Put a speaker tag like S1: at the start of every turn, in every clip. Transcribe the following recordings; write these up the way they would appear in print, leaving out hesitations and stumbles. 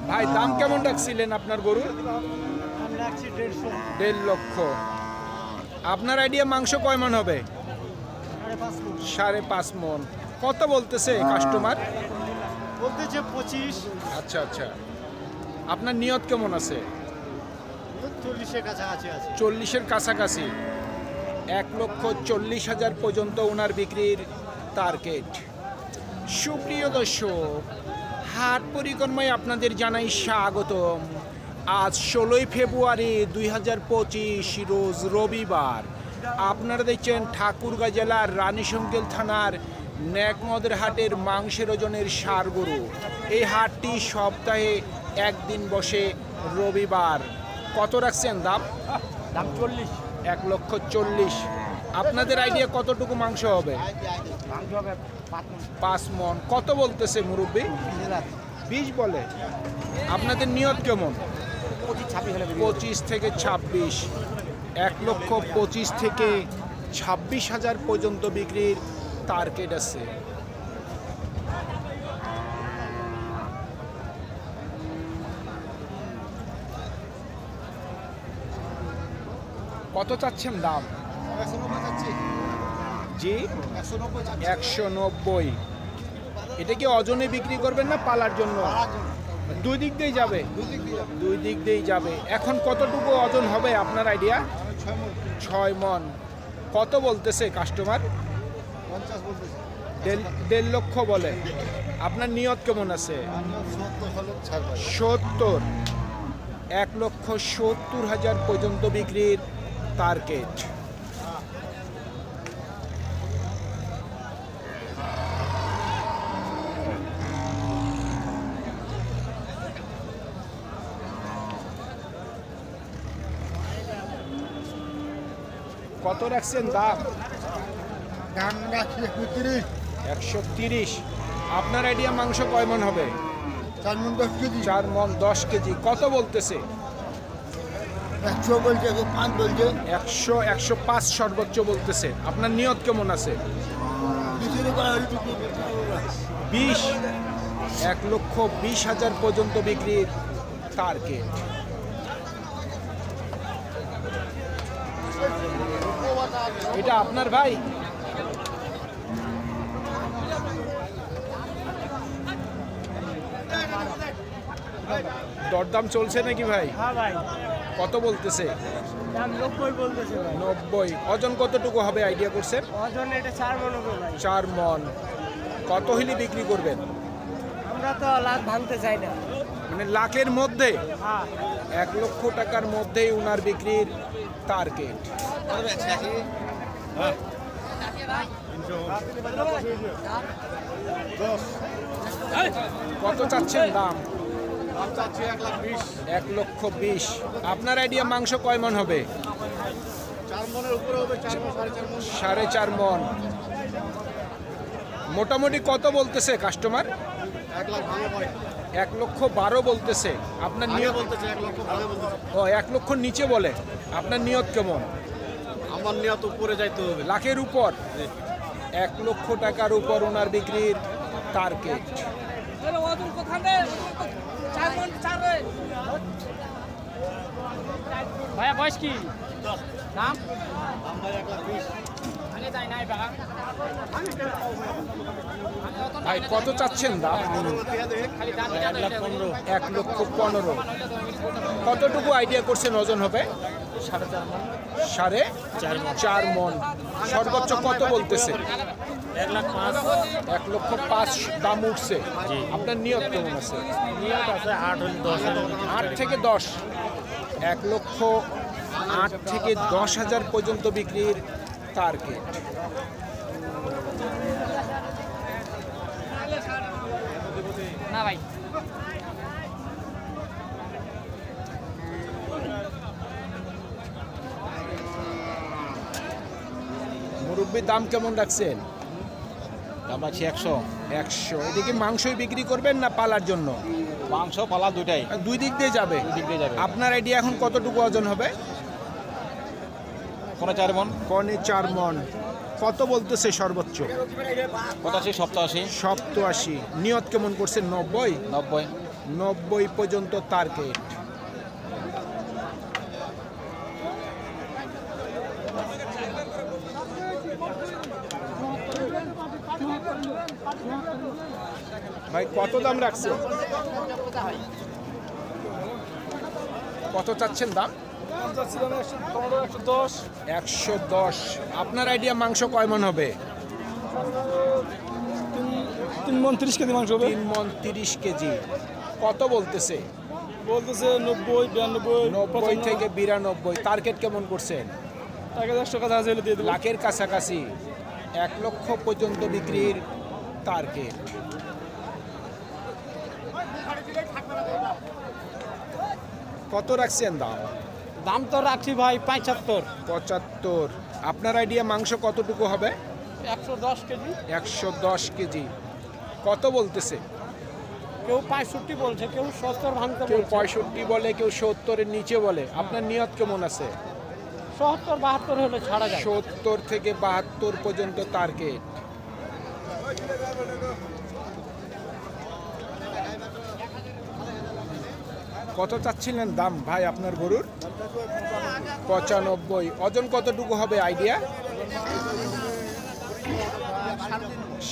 S1: ভাই দাম কেমন রাখছিলেন আপনার গরুর? 1.5 লক্ষ। আপনার আইডিয়া মাংস কয় মন হবে? 5.5 মন। কত বলতেছে কাস্টমার?
S2: বলতেছে 25।
S1: আচ্ছা আচ্ছা, আপনার নিয়ত কেমন আছে?
S2: 40-এর কাছাকাছি আছে।
S1: 40-এর কাছাকাছি। 1,40,000 পর্যন্ত ওনার বিক্রির টার্গেট। সুপ্রিয় দর্শক, হাট পরিক্রমায় আপনাদের জানাই স্বাগতম। আজ 16ই ফেব্রুয়ারি 2025 রোজ রবিবার। আপনারা দেখছেন ঠাকুরগাঁ জেলার রানীশঙ্কেল থানার নেকমদের হাটের মাংসের ওজনের ষাঁড় গরু। এই হাটটি সপ্তাহে একদিন বসে রবিবার। কত রাখছেন দাম?
S2: দাম 40।
S1: 1,40,000। আপনাদের আইডিয়া কতটুকু মাংস হবে?
S2: মাংস হবে
S1: 5 মন। কত বলতেছে মুরব্বী? 20 বলে। আপনাদের নিয়ত কেমন?
S2: 25-26 হলে
S1: 25 থেকে 26। 1,25,000 থেকে 26,000 পর্যন্ত বিক্রির টার্গেট আছে। কত চাচ্ছেন দাম?
S2: 190 যাচ্ছে।
S1: জি 190। এটা কি ওজনে বিক্রি করবেন না পালার জন্য? দুই দিক দিয়েই যাবে। দুই দিক দিয়েই যাবে। এখন কতটুকু ওজন হবে আপনার আইডিয়া? 6 মন। কত বলতেছে কাস্টমার?
S2: 50 বলতেছে।
S1: 1.5 লক্ষ বলে। আপনার নিয়ত কেমন আছে? 70। 1,70,000 পর্যন্ত বিক্রির টার্গেট। কত রাখছেন দাম?
S2: দাম রাখছি 30।
S1: 130। আপনার আইডিয়া মাংস কয় মন হবে?
S2: 4 মণ 10 কেজি।
S1: 4 মন 10 কেজি। কত বলতেছে?
S2: 100 বলছে, 5 বলছে।
S1: 100, 105 সর্বোচ্চ বলতেছে। আপনার নিয়ত কেমন আছে? 20। 1,20,000 পর্যন্ত বিক্রির টার্গেট। এটা আপনার ভাই? দরদাম চলছে নাকি ভাই?
S3: হ্যাঁ ভাই,
S1: কত বলতেছে?
S3: দাম 90 বলতেছে ভাই।
S1: 90। ওজন কতটুকু হবে আইডিয়া করছেন?
S3: ওজন এটা 4 মণ হবে ভাই।
S1: 4 মন। কত হলে বিক্রি করবেন?
S3: আমরা তো লাখ ভাঙতে চাই না।
S1: মানে লাখের মধ্যে?
S3: হ্যাঁ,
S1: 1 লক্ষ টাকার মধ্যেই উনার বিক্রির টার্গেট। কত চাচ্ছেন দাম? 1,20,000। আপনার আইডিয়া মাংস কয় মন হবে?
S2: 4 মণের উপরে হবে। 4 মণ 4.5 মণ।
S1: 4.5 মন। মোটামুটি কত বলতেছে কাস্টমার?
S2: 1 লাখ ভাঙে পড়ে।
S1: 1,12,000 বলতেছে। আপনার
S2: নিয়ে
S1: নিয়ত?
S2: বলতেছে 1 লক্ষ ভাঙে বলতেছে।
S1: ও 1 লক্ষ নিচে বলে। আপনার নিয়ত কেমন?
S2: আমার নিয়ত উপরে যাইতে হবে।
S1: লাখের উপর? 1 লক্ষ টাকার উপর ওনার বিক্রির টার্গেট।
S3: ভাইয়া বয়স কি? দাম
S2: ভাই 1 লাখ 20।
S1: ভাই কত চাচ্ছেন দাম? 1,15,000। কতটুকু আইডিয়া করছেন ওজন হবে? 4.5 মন। সর্বোচ্চ কত বলতেছে? 1,05,000 দাম উঠছে। আপনার নিয়ত কেমন আছে?
S3: নিয়ত আছে
S1: 8 থেকে 10। 1,08,000 থেকে 10,000 পর্যন্ত বিক্রির টার্গেট।
S3: না ভাই।
S1: মুরব্বির দাম কেমন রাখছেন?
S4: দাম রাখছি 100।
S1: 100। এটা কি মাংসই বিক্রি করবেন না পালার জন্য?
S4: মাংস পালা দুইটাই,
S1: দুই দিক দিয়ে যাবে।
S4: দুই দিক দিয়ে যাবে।
S1: আপনার আইডিয়া এখন কতটুকু ওজন হবে?
S4: কোনো 4 মণ।
S1: কনে 4 মন। কত বলতেছে সর্বোচ্চ?
S4: 85, 87।
S1: 87। নিয়ত কেমন করছেন? 90।
S4: 90।
S1: 90 পর্যন্ত টার্গেট। ভাই কত দাম রাখছে? কত চাচ্ছেন দাম? 110। আপনার আইডিয়া মাংস কয় মন হবে?
S5: 3 মন 30 কেজি মাংস হবে।
S1: 3 মন 30 কেজি। কত বলতেছে?
S5: বলতেছে 90, 92,
S1: 90 থেকে 92। টার্গেট কেমন করছেন?
S5: টাকা 100 টাকা আছে হলে দিয়ে দেবো।
S1: লাখের কাছাকাছি, 1 লক্ষ পর্যন্ত বিক্রির টার্গেট। কত রাখছেন দাম?
S3: দাম তো রাখছি ভাই 75।
S1: 75। আপনার আইডিয়া মাংস কতটুকু হবে?
S3: 110 কেজি।
S1: 110 কেজি। কত বলতেছে?
S3: কেউ 65 বলছে, কেউ 70 ভাঙতে
S1: কেউ
S3: বলছে।
S1: 65 বলে, কেউ 70-এর নিচে বলে। আপনার নিয়ত কেমন আছে?
S3: 70 72 হলে ছাড়া যায়।
S1: 70 থেকে 72 পর্যন্ত টার্গেট। কত চাচ্ছিলেন দাম ভাই আপনার গরুর? 95। ওজন কতটুকু হবে আইডিয়া?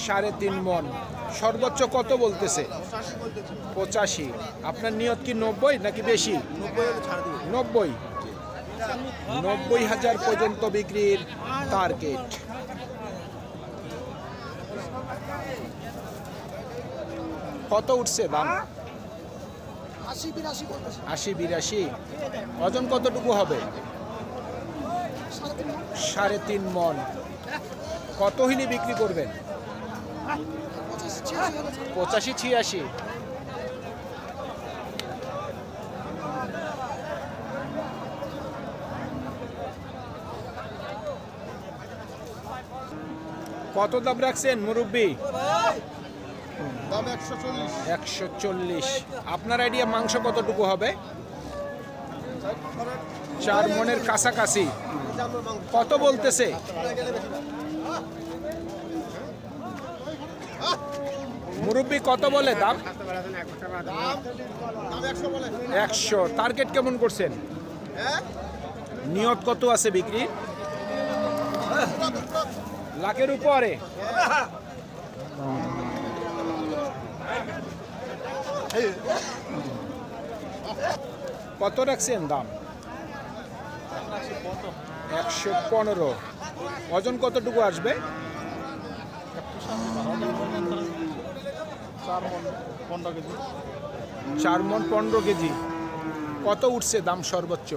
S1: 3.5 মন। সর্বোচ্চ কত বলতেছে? 85। আপনার নিয়ত কি 90 নাকি বেশি? 90। 90,000 পর্যন্ত বিক্রির টার্গেট। কত উঠছে দাম? 80-82। ওজন কতটুকু হবে? 3.5 মন। কত হইলে বিক্রি করবেন? 85-86। কত দাম রাখছেন মুরব্বী?
S2: দাম 140।
S1: 140। আপনার আইডিয়া মাংস কতটুকু হবে? 4 মনের কাছাকাছি। কত বলতেছে? মুরব্বী কত বলে দাম?
S2: দাম 100 বলে।
S1: 100। টার্গেট কেমন করছেন?
S2: হ্যাঁ?
S1: নিয়ত কত আছে বিক্রি? লাখের উপরে। কত রাখছেন দাম? 115। ওজন কতটুকু আসবে? 4 মন 15 কেজি। কত উঠছে দাম সর্বোচ্চ?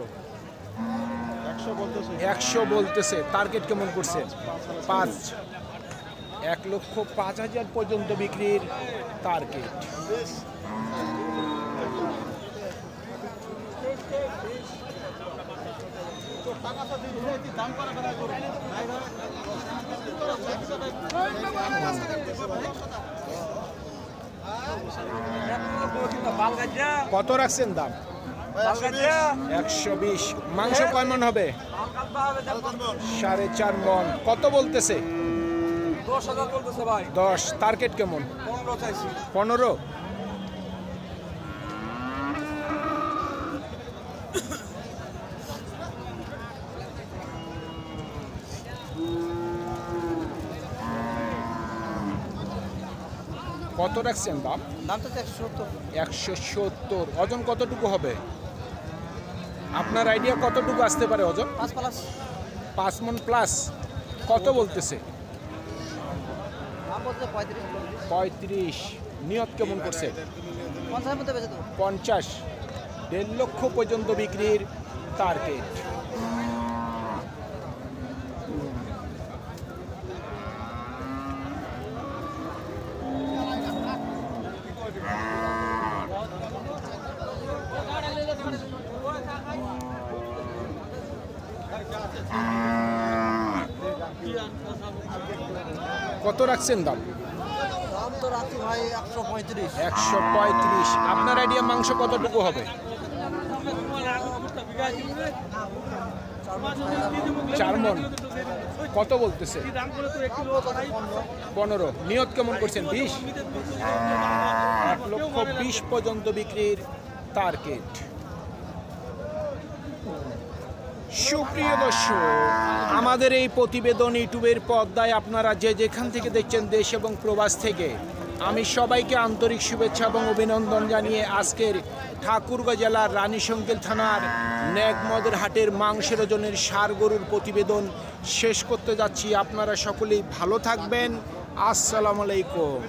S1: 100 বলতেছে। টার্গেট কেমন করছেন? 5। 1,05,000 পর্যন্ত বিক্রির টার্গেট। কত রাখছেন দাম? 120। মাংস কয় মন হবে? 4.5 মন। কত বলতেছে?
S5: 10,000 বলতেছে ভাই।
S1: 10। টার্গেট কেমন?
S5: 15 চাইছি।
S1: 15। কত রাখছেন দাম?
S3: দাম তো 170।
S1: 170। ওজন কতটুকু হবে? আপনার আইডিয়া কতটুকু আসতে পারে ওজন?
S3: 5 প্লাস।
S1: 5 মন প্লাস। কত বলতেছে?
S3: দাম বলতে 35।
S1: 35। নিয়ত কেমন করছে?
S3: 50 মধ্যে বেচে দেবো।
S1: 50। 1.5 লক্ষ পর্যন্ত বিক্রির টার্গেট। কত রাখছেন দাম?
S3: দাম তো রাখছি ভাই 135।
S1: 135। আপনার আইডিয়া মাংস কতটুকু হবে? 4 মন কত বলতেছে? 15। নিয়ত কেমন করছেন? 20। 1,20,000 পর্যন্ত বিক্রির টার্গেট। সুপ্রিয় দর্শক, আমাদের এই প্রতিবেদন ইউটিউবের পর্দায় আপনারা যে যেখান থেকে দেখছেন, দেশ এবং প্রবাস থেকে, আমি সবাইকে আন্তরিক শুভেচ্ছা এবং অভিনন্দন জানিয়ে আজকের ঠাকুরগাঁও জেলার রানীশঙ্কেল থানার নেকমদের হাটের মাংসের ওজনের ষাঁড় গরুর প্রতিবেদন শেষ করতে যাচ্ছি। আপনারা সকলেই ভালো থাকবেন। আসসালামু আলাইকুম।